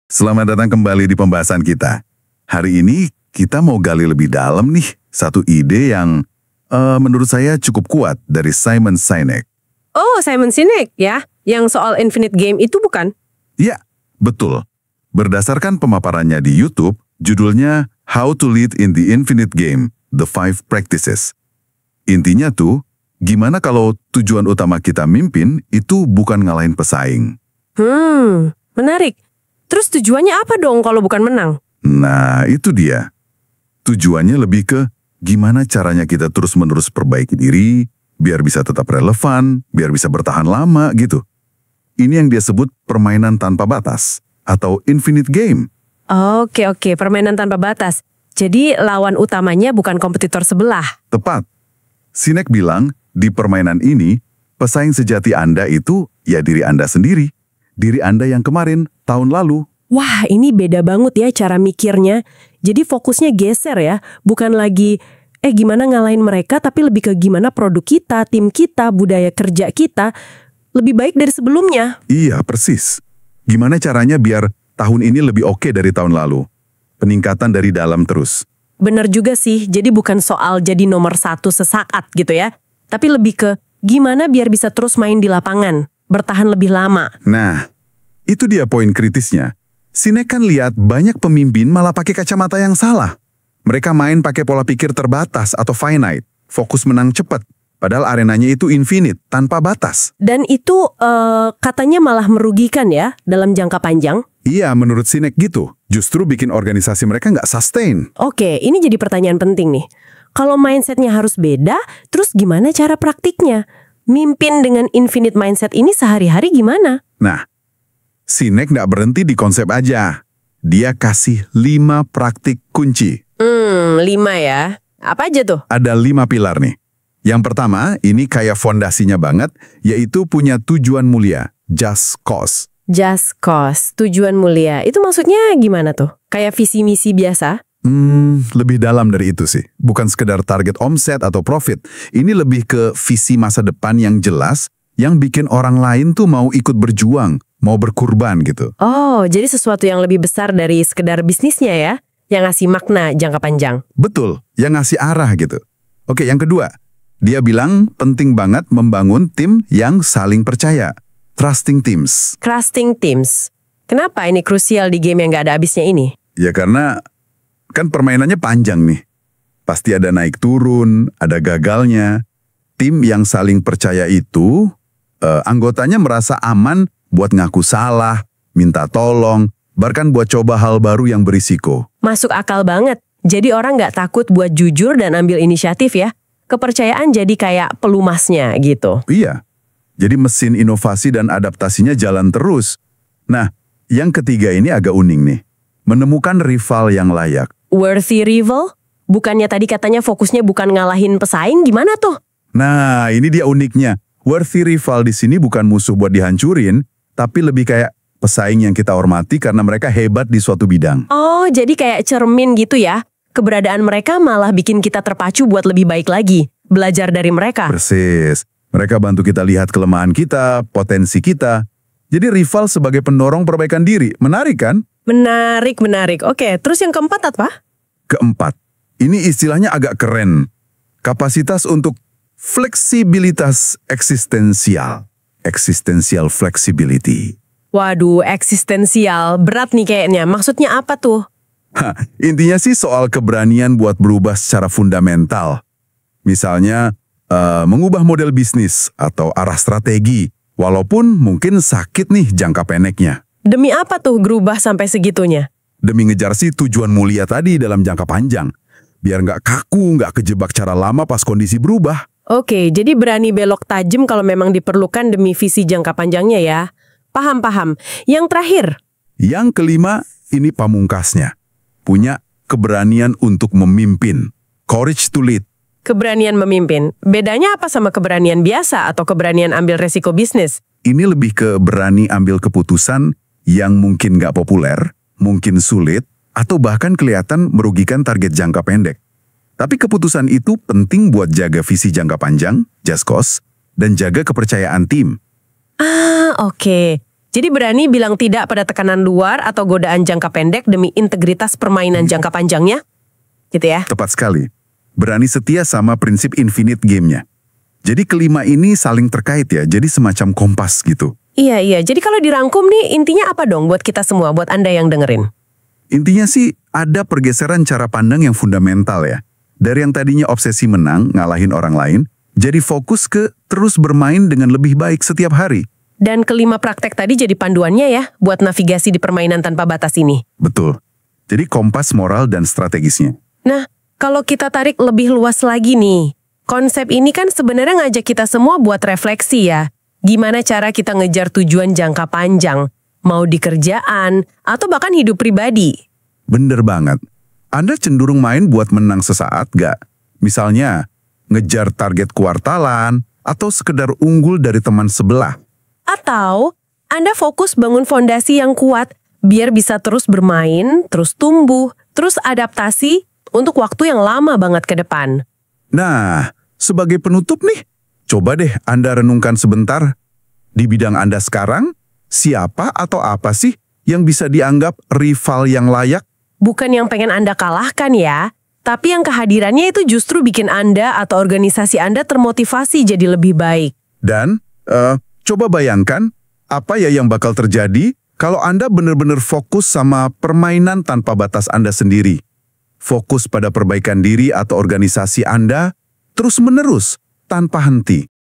Selamat datang kembali di pembahasan kita. Hari ini kita mau gali lebih dalam nih satu ide yang menurut saya cukup kuat dari Simon Sinek. Oh, Simon Sinek ya? Yang soal infinite game itu bukan? Ya, betul. Berdasarkan pemaparannya di YouTube, judulnya How to Lead in the Infinite Game, The 5 Practices. Intinya tuh, gimana kalau tujuan utama kita mimpin itu bukan ngalahin pesaing. Menarik. Terus tujuannya apa dong kalau bukan menang? Nah, itu dia. Tujuannya lebih ke gimana caranya kita terus-menerus perbaiki diri, biar bisa tetap relevan, biar bisa bertahan lama gitu. Ini yang dia sebut permainan tanpa batas, atau infinite game. Oke, permainan tanpa batas. Jadi lawan utamanya bukan kompetitor sebelah. Tepat. Sinek bilang, di permainan ini, pesaing sejati Anda itu ya diri Anda sendiri. Diri Anda yang kemarin, tahun lalu. Wah, ini beda banget ya cara mikirnya. Jadi fokusnya geser ya. Bukan lagi, gimana ngalahin mereka, tapi lebih ke gimana produk kita, tim kita, budaya kerja kita lebih baik dari sebelumnya. Iya, persis. Gimana caranya biar tahun ini lebih oke dari tahun lalu? Peningkatan dari dalam terus. Bener juga sih, jadi bukan soal jadi nomor 1 sesaat gitu ya. Tapi lebih ke gimana biar bisa terus main di lapangan, bertahan lebih lama. Nah, itu dia poin kritisnya. Sinek kan lihat banyak pemimpin malah pakai kacamata yang salah. Mereka main pakai pola pikir terbatas atau finite, fokus menang cepat. Padahal arenanya itu infinite, tanpa batas. Dan itu katanya malah merugikan ya dalam jangka panjang? Iya, menurut Sinek gitu. Justru bikin organisasi mereka nggak sustain. Oke, ini jadi pertanyaan penting nih. Kalau mindsetnya harus beda, terus gimana cara praktiknya? Mimpin dengan infinite mindset ini sehari-hari gimana? Nah, Sinek nggak berhenti di konsep aja. Dia kasih 5 praktik kunci. 5 ya. Apa aja tuh? Ada 5 pilar nih. Yang pertama, ini kayak fondasinya banget, yaitu punya tujuan mulia, just cause. Just cause, tujuan mulia. Itu maksudnya gimana tuh? Kayak visi misi biasa? Lebih dalam dari itu sih. Bukan sekedar target omset atau profit. Ini lebih ke visi masa depan yang jelas, yang bikin orang lain tuh mau ikut berjuang, mau berkurban gitu. Oh, jadi sesuatu yang lebih besar dari sekedar bisnisnya ya? Yang ngasih makna jangka panjang. Betul, yang ngasih arah gitu. Oke, yang kedua. Dia bilang penting banget membangun tim yang saling percaya. Trusting teams. Trusting teams. Kenapa ini krusial di game yang gak ada habisnya ini? Ya karena kan permainannya panjang nih. Pasti ada naik turun, ada gagalnya. Tim yang saling percaya itu, anggotanya merasa aman buat ngaku salah, minta tolong, bahkan buat coba hal baru yang berisiko. Masuk akal banget. Jadi orang gak takut buat jujur dan ambil inisiatif ya. Kepercayaan jadi kayak pelumasnya gitu. Iya. Jadi mesin inovasi dan adaptasinya jalan terus. Nah, yang ketiga ini agak unik nih. Menemukan rival yang layak. Worthy rival? Bukannya tadi katanya fokusnya bukan ngalahin pesaing, gimana tuh? Nah, ini dia uniknya. Worthy rival di sini bukan musuh buat dihancurin, tapi lebih kayak pesaing yang kita hormati karena mereka hebat di suatu bidang. Oh, jadi kayak cermin gitu ya? Keberadaan mereka malah bikin kita terpacu buat lebih baik lagi. Belajar dari mereka. Persis. Mereka bantu kita lihat kelemahan kita, potensi kita. Jadi rival sebagai pendorong perbaikan diri. Menarik kan? Menarik. Oke, terus yang keempat apa? Keempat. Ini istilahnya agak keren. Kapasitas untuk fleksibilitas eksistensial. Existential flexibility. Waduh, eksistensial. Berat nih kayaknya. Maksudnya apa tuh? Intinya sih soal keberanian buat berubah secara fundamental. Misalnya, mengubah model bisnis atau arah strategi, walaupun mungkin sakit nih jangka pendeknya. Demi apa tuh berubah sampai segitunya? Demi ngejar sih tujuan mulia tadi dalam jangka panjang. Biar nggak kaku, nggak kejebak cara lama pas kondisi berubah. Oke, jadi berani belok tajam kalau memang diperlukan demi visi jangka panjangnya ya. Paham. Yang terakhir? Yang kelima, ini pamungkasnya. Punya keberanian untuk memimpin. Courage to lead. Keberanian memimpin. Bedanya apa sama keberanian biasa atau keberanian ambil resiko bisnis? Ini lebih ke berani ambil keputusan yang mungkin nggak populer, mungkin sulit, atau bahkan kelihatan merugikan target jangka pendek. Tapi keputusan itu penting buat jaga visi jangka panjang, just cause, dan jaga kepercayaan tim. Oke. Jadi berani bilang tidak pada tekanan luar atau godaan jangka pendek demi integritas permainan jangka panjangnya? Gitu ya? Tepat sekali. Berani setia sama prinsip infinite game-nya. Jadi kelima ini saling terkait ya, jadi semacam kompas gitu. Iya. Jadi kalau dirangkum nih, intinya apa dong buat kita semua, buat Anda yang dengerin? Intinya sih ada pergeseran cara pandang yang fundamental ya. Dari yang tadinya obsesi menang, ngalahin orang lain, jadi fokus ke terus bermain dengan lebih baik setiap hari. Dan kelima praktek tadi jadi panduannya ya, buat navigasi di permainan tanpa batas ini. Betul. Jadi kompas moral dan strategisnya. Nah, kalau kita tarik lebih luas lagi nih, konsep ini kan sebenarnya ngajak kita semua buat refleksi ya. Gimana cara kita ngejar tujuan jangka panjang, mau di kerjaan, atau bahkan hidup pribadi. Bener banget. Anda cenderung main buat menang sesaat gak? Misalnya, ngejar target kuartalan, atau sekedar unggul dari teman sebelah. Atau Anda fokus bangun fondasi yang kuat, biar bisa terus bermain, terus tumbuh, terus adaptasi untuk waktu yang lama banget ke depan. Nah, sebagai penutup nih, coba deh Anda renungkan sebentar. Di bidang Anda sekarang, siapa atau apa sih yang bisa dianggap rival yang layak? Bukan yang pengen Anda kalahkan ya, tapi yang kehadirannya itu justru bikin Anda atau organisasi Anda termotivasi jadi lebih baik. Dan, coba bayangkan, apa ya yang bakal terjadi kalau Anda benar-benar fokus sama permainan tanpa batas Anda sendiri. Fokus pada perbaikan diri atau organisasi Anda terus-menerus tanpa henti.